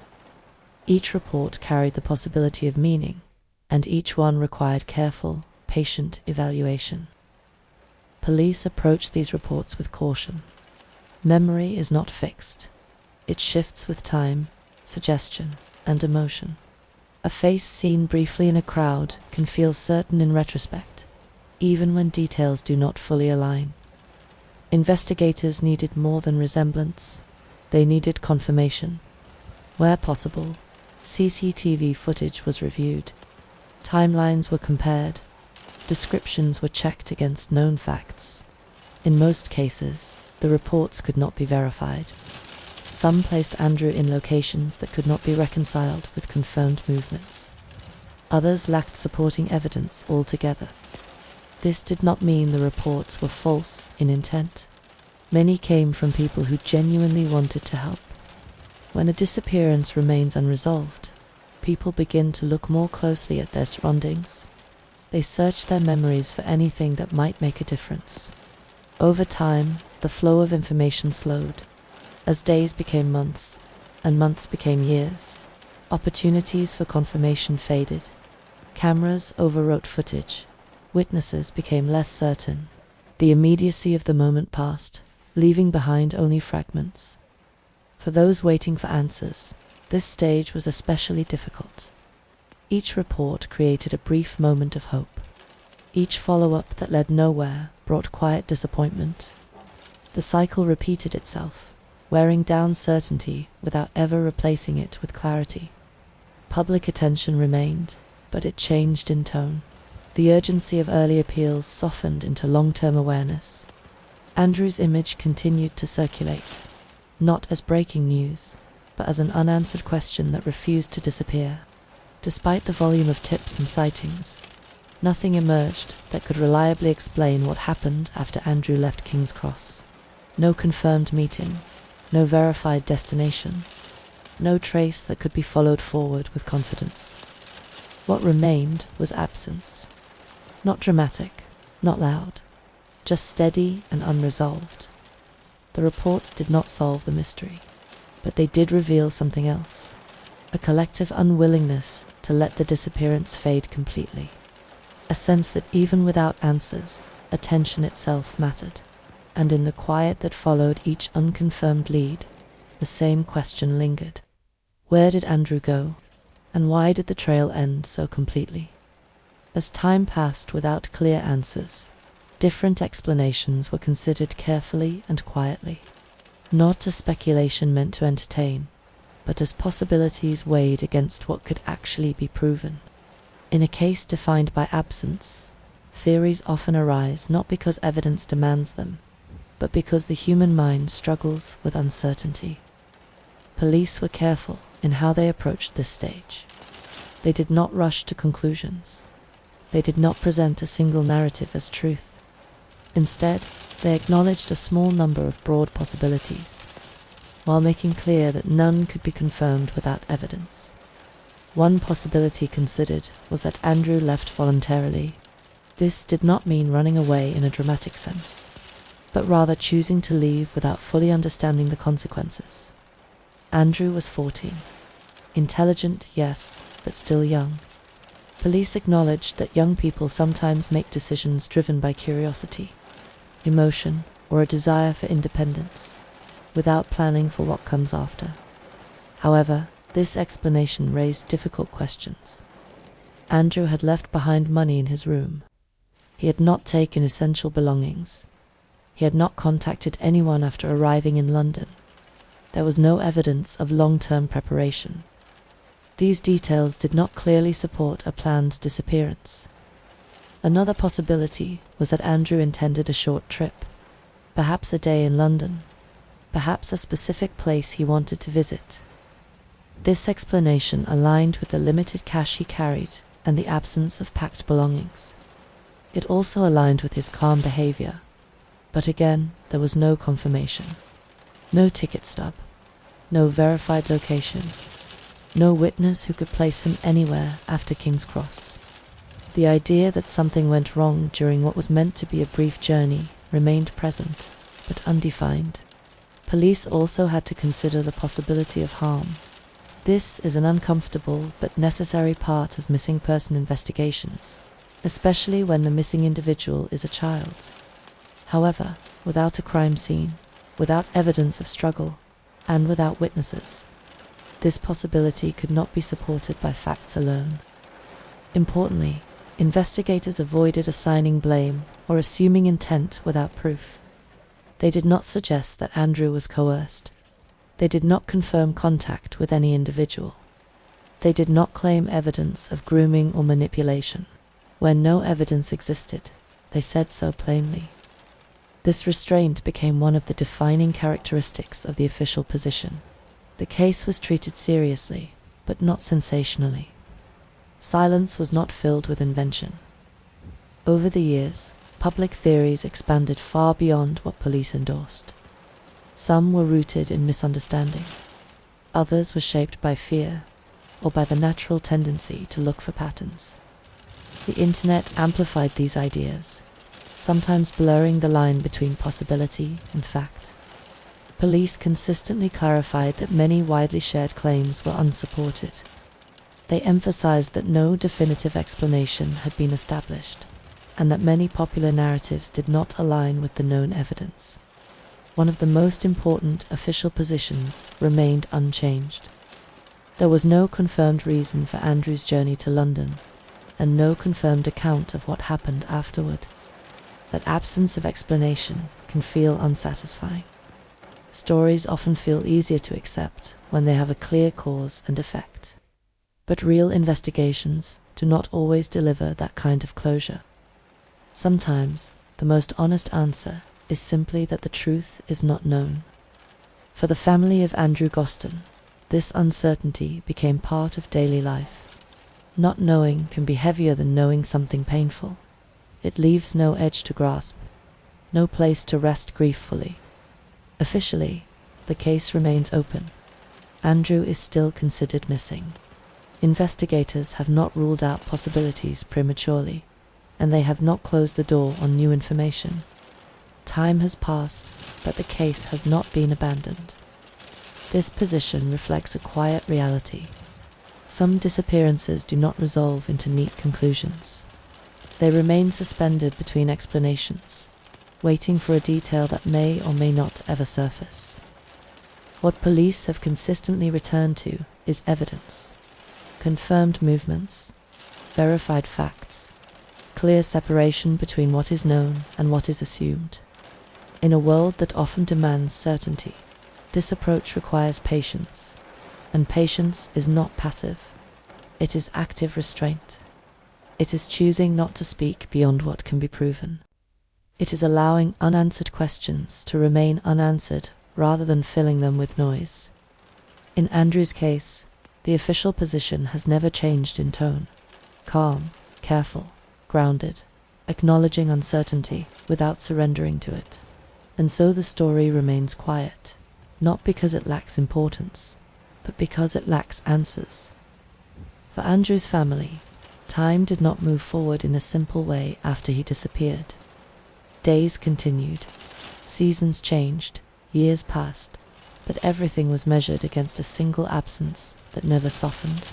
Each report carried the possibility of meaning, and each one required careful, patient evaluation. Police approached these reports with caution. Memory is not fixed. It shifts with time, suggestion, and emotion. A face seen briefly in a crowd can feel certain in retrospect, even when details do not fully align. Investigators needed more than resemblance. They needed confirmation. Where possible, CCTV footage was reviewed. Timelines were compared. Descriptions were checked against known facts. In most cases, the reports could not be verified. Some placed Andrew in locations that could not be reconciled with confirmed movements. Others lacked supporting evidence altogether. This did not mean the reports were false in intent. Many came from people who genuinely wanted to help. When a disappearance remains unresolved, people begin to look more closely at their surroundings. They search their memories for anything that might make a difference. Over time, the flow of information slowed. As days became months, and months became years, opportunities for confirmation faded. Cameras overwrote footage. Witnesses became less certain. The immediacy of the moment passed, leaving behind only fragments. For those waiting for answers, this stage was especially difficult. Each report created a brief moment of hope. Each follow-up that led nowhere brought quiet disappointment. The cycle repeated itself, wearing down certainty without ever replacing it with clarity. Public attention remained, but it changed in tone. The urgency of early appeals softened into long-term awareness. Andrew's image continued to circulate, not as breaking news, but as an unanswered question that refused to disappear. Despite the volume of tips and sightings, nothing emerged that could reliably explain what happened after Andrew left King's Cross. No confirmed meeting, no verified destination, no trace that could be followed forward with confidence. What remained was absence. Not dramatic, not loud, just steady and unresolved. The reports did not solve the mystery, but they did reveal something else. A collective unwillingness to let the disappearance fade completely. A sense that even without answers, attention itself mattered. And in the quiet that followed each unconfirmed lead, the same question lingered. Where did Andrew go? And why did the trail end so completely? As time passed without clear answers, different explanations were considered carefully and quietly. not as speculation meant to entertain, but as possibilities weighed against what could actually be proven. In a case defined by absence, theories often arise not because evidence demands them, but because the human mind struggles with uncertainty. Police were careful in how they approached this stage. They did not rush to conclusions. They did not present a single narrative as truth. Instead, they acknowledged a small number of broad possibilities, while making clear that none could be confirmed without evidence. One possibility considered was that Andrew left voluntarily. This did not mean running away in a dramatic sense, but rather choosing to leave without fully understanding the consequences. Andrew was 14. Intelligent, yes, but still young. Police acknowledged that young people sometimes make decisions driven by curiosity, emotion, or a desire for independence, without planning for what comes after. However, this explanation raised difficult questions. Andrew had left behind money in his room. He had not taken essential belongings. He had not contacted anyone after arriving in London. There was no evidence of long-term preparation. These details did not clearly support a planned disappearance. Another possibility was that Andrew intended a short trip, perhaps a day in London, perhaps a specific place he wanted to visit. This explanation aligned with the limited cash he carried and the absence of packed belongings. It also aligned with his calm behavior, but again, there was no confirmation. No ticket stub, no verified location, no witness who could place him anywhere after King's Cross. The idea that something went wrong during what was meant to be a brief journey remained present, but undefined. Police also had to consider the possibility of harm. This is an uncomfortable but necessary part of missing person investigations, especially when the missing individual is a child. However, without a crime scene, without evidence of struggle, and without witnesses, this possibility could not be supported by facts alone. Importantly, investigators avoided assigning blame or assuming intent without proof. They did not suggest that Andrew was coerced. They did not confirm contact with any individual. They did not claim evidence of grooming or manipulation. When no evidence existed, they said so plainly. This restraint became one of the defining characteristics of the official position. The case was treated seriously, but not sensationally. Silence was not filled with invention. Over the years, public theories expanded far beyond what police endorsed. Some were rooted in misunderstanding. Others were shaped by fear, or by the natural tendency to look for patterns. The internet amplified these ideas, sometimes blurring the line between possibility and fact. Police consistently clarified that many widely shared claims were unsupported. They emphasized that no definitive explanation had been established, and that many popular narratives did not align with the known evidence. One of the most important official positions remained unchanged. There was no confirmed reason for Andrew's journey to London, and no confirmed account of what happened afterward. That absence of explanation can feel unsatisfying. Stories often feel easier to accept when they have a clear cause and effect. But real investigations do not always deliver that kind of closure. Sometimes, the most honest answer is simply that the truth is not known. For the family of Andrew Gosden, this uncertainty became part of daily life. Not knowing can be heavier than knowing something painful. It leaves no edge to grasp, no place to rest grief fully. Officially, the case remains open. Andrew is still considered missing. Investigators have not ruled out possibilities prematurely, and they have not closed the door on new information. Time has passed, but the case has not been abandoned. This position reflects a quiet reality. Some disappearances do not resolve into neat conclusions. They remain suspended between explanations, waiting for a detail that may or may not ever surface. What police have consistently returned to is evidence. Confirmed movements, verified facts, clear separation between what is known and what is assumed. In a world that often demands certainty, This approach requires patience, and patience is not passive. It is active restraint. It is choosing not to speak beyond what can be proven. It is allowing unanswered questions to remain unanswered rather than filling them with noise. In Andrew's case, the official position has never changed in tone. Calm, careful, grounded, acknowledging uncertainty without surrendering to it. And so the story remains quiet, not because it lacks importance, but because it lacks answers. For Andrew's family, time did not move forward in a simple way after he disappeared. Days continued, seasons changed, years passed, but everything was measured against a single absence that never softened.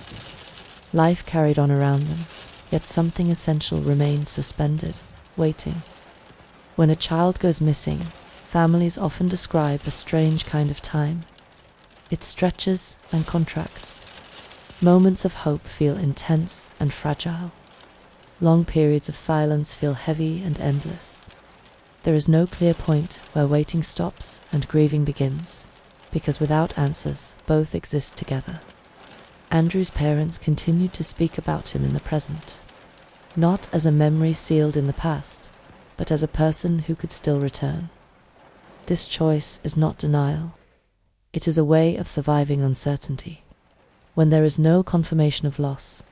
Life carried on around them, yet something essential remained suspended, waiting. When a child goes missing, families often describe a strange kind of time. It stretches and contracts. Moments of hope feel intense and fragile. Long periods of silence feel heavy and endless. There is no clear point where waiting stops and grieving begins, because without answers, both exist together. Andrew's parents continued to speak about him in the present, not as a memory sealed in the past, but as a person who could still return. This choice is not denial. It is a way of surviving uncertainty. When there is no confirmation of loss,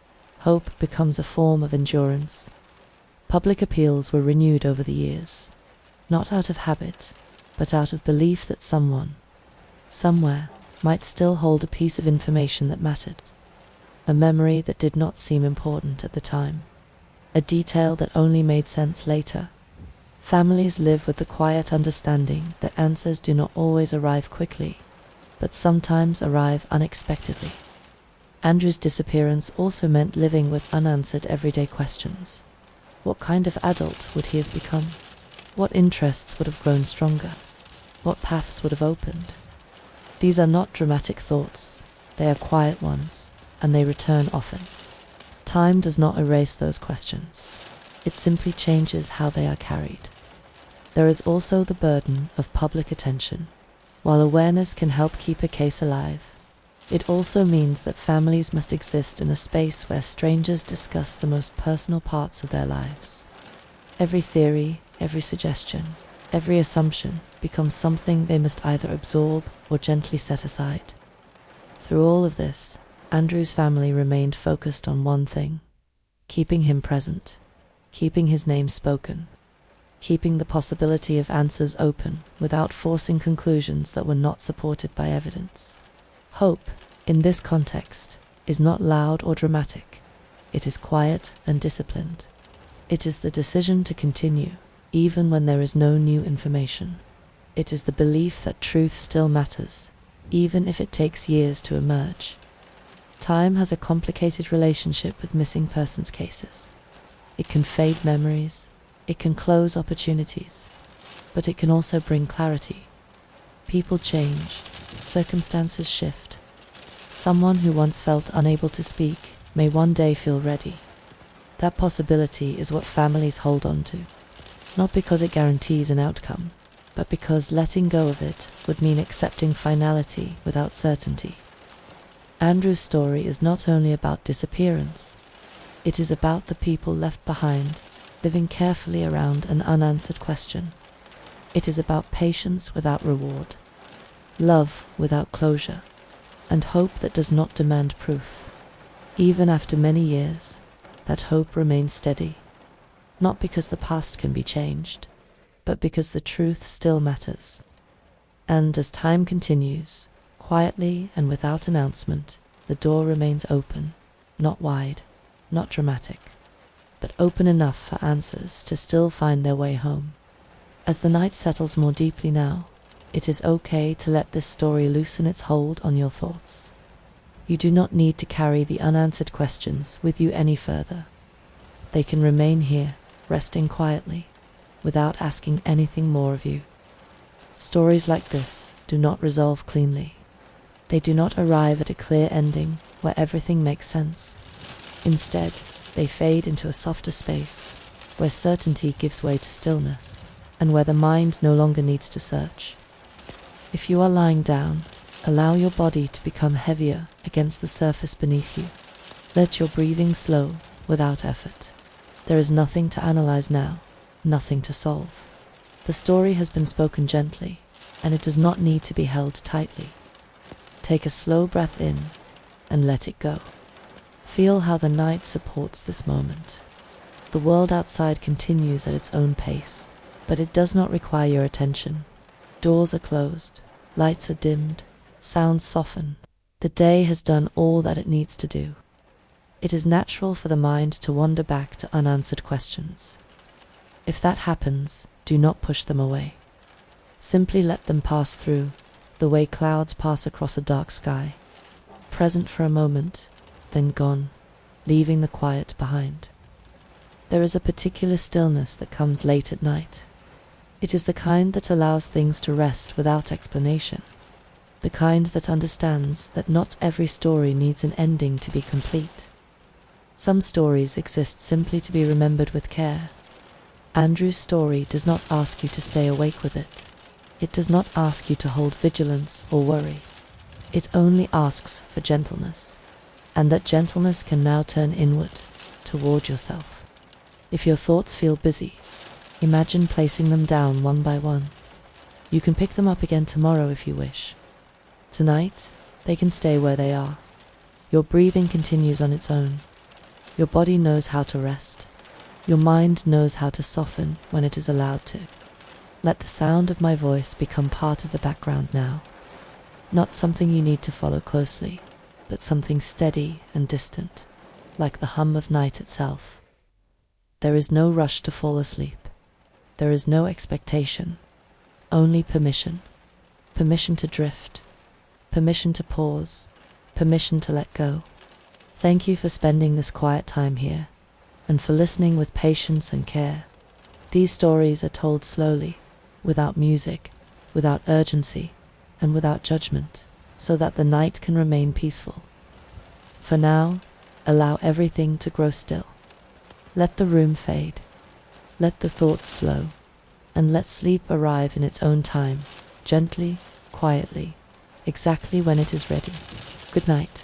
hope becomes a form of endurance. Public appeals were renewed over the years, not out of habit, but out of belief that someone, somewhere, might still hold a piece of information that mattered, a memory that did not seem important at the time, a detail that only made sense later. Families live with the quiet understanding that answers do not always arrive quickly, but sometimes arrive unexpectedly. Andrew's disappearance also meant living with unanswered everyday questions. What kind of adult would he have become? What interests would have grown stronger? What paths would have opened? These are not dramatic thoughts, they are quiet ones, and they return often. Time does not erase those questions. It simply changes how they are carried. There is also the burden of public attention. While awareness can help keep a case alive, it also means that families must exist in a space where strangers discuss the most personal parts of their lives. Every theory, every suggestion, every assumption becomes something they must either absorb or gently set aside. Through all of this, Andrew's family remained focused on one thing: keeping him present, keeping his name spoken, keeping the possibility of answers open without forcing conclusions that were not supported by evidence. Hope, in this context, is not loud or dramatic. It is quiet and disciplined. It is the decision to continue, even when there is no new information. It is the belief that truth still matters, even if it takes years to emerge. Time has a complicated relationship with missing persons cases. It can fade memories, it can close opportunities, but it can also bring clarity. People change, circumstances shift. Someone who once felt unable to speak may one day feel ready. That possibility is what families hold on to, not because it guarantees an outcome, but because letting go of it would mean accepting finality without certainty. Andrew's story is not only about disappearance, it is about the people left behind, living carefully around an unanswered question. It is about patience without reward, love without closure, and hope that does not demand proof. Even after many years, that hope remains steady, not because the past can be changed, but because the truth still matters. And as time continues, quietly and without announcement, the door remains open, not wide, not dramatic, but open enough for answers to still find their way home. As the night settles more deeply now, it is okay to let this story loosen its hold on your thoughts. You do not need to carry the unanswered questions with you any further. They can remain here, resting quietly, without asking anything more of you. Stories like this do not resolve cleanly. They do not arrive at a clear ending where everything makes sense. Instead, they fade into a softer space, where certainty gives way to stillness, and where the mind no longer needs to search. If you are lying down, allow your body to become heavier against the surface beneath you. Let your breathing slow without effort. There is nothing to analyze now, nothing to solve. The story has been spoken gently, and it does not need to be held tightly. Take a slow breath in and let it go. Feel how the night supports this moment. The world outside continues at its own pace, but it does not require your attention. Doors are closed, lights are dimmed, sounds soften. The day has done all that it needs to do. It is natural for the mind to wander back to unanswered questions. If that happens, do not push them away. Simply let them pass through, the way clouds pass across a dark sky, present for a moment, then gone, leaving the quiet behind. There is a particular stillness that comes late at night. It is the kind that allows things to rest without explanation, the kind that understands that not every story needs an ending to be complete. Some stories exist simply to be remembered with care. Andrew's story does not ask you to stay awake with it. It does not ask you to hold vigilance or worry. It only asks for gentleness, and that gentleness can now turn inward, toward yourself. If your thoughts feel busy, imagine placing them down one by one. You can pick them up again tomorrow if you wish. Tonight, they can stay where they are. Your breathing continues on its own. Your body knows how to rest. Your mind knows how to soften when it is allowed to. Let the sound of my voice become part of the background now. Not something you need to follow closely, but something steady and distant, like the hum of night itself. There is no rush to fall asleep. There is no expectation, only permission. Permission to drift, permission to pause, permission to let go. Thank you for spending this quiet time here, and for listening with patience and care. These stories are told slowly, without music, without urgency, and without judgment, so that the night can remain peaceful. For now, allow everything to grow still. Let the room fade. Let the thoughts slow, and let sleep arrive in its own time, gently, quietly, exactly when it is ready. Good night.